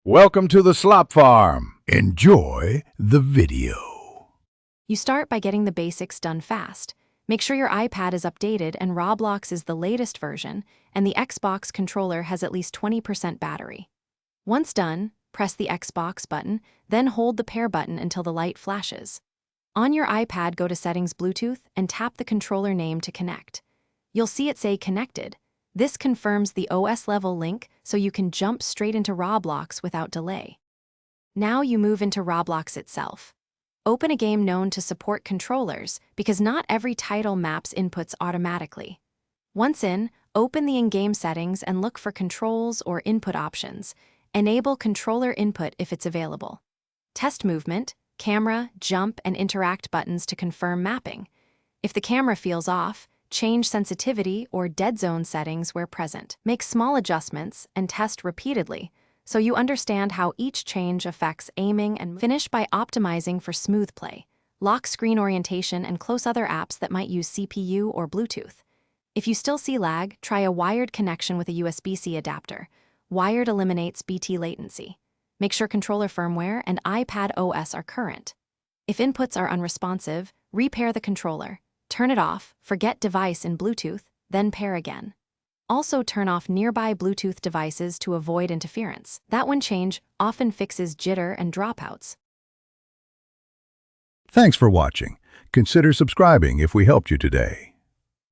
Welcome to the Slop Farm. Enjoy the video. You start by getting the basics done fast. Make sure your iPad is updated and Roblox is the latest version, and the Xbox controller has at least 20% battery. Once done, press the Xbox button, then hold the pair button until the light flashes. On your iPad, go to Settings Bluetooth and tap the controller name to connect. You'll see it say Connected. This confirms the OS level link so you can jump straight into Roblox without delay. Now you move into Roblox itself. Open a game known to support controllers because not every title maps inputs automatically. Once in, open the in-game settings and look for controls or input options. Enable controller input if it's available. Test movement, camera, jump, and interact buttons to confirm mapping. If the camera feels off, change sensitivity or dead zone settings where present. Make small adjustments and test repeatedly so you understand how each change affects aiming, and finish by optimizing for smooth play. Lock screen orientation and close other apps that might use CPU or Bluetooth. If you still see lag, try a wired connection with a USB-C adapter. Wired eliminates BT latency. Make sure controller firmware and iPad OS are current. If inputs are unresponsive, repair the controller. Turn it off, forget device in Bluetooth, then pair again. Also turn off nearby Bluetooth devices to avoid interference. That one change often fixes jitter and dropouts. Thanks for watching. Consider subscribing if we helped you today.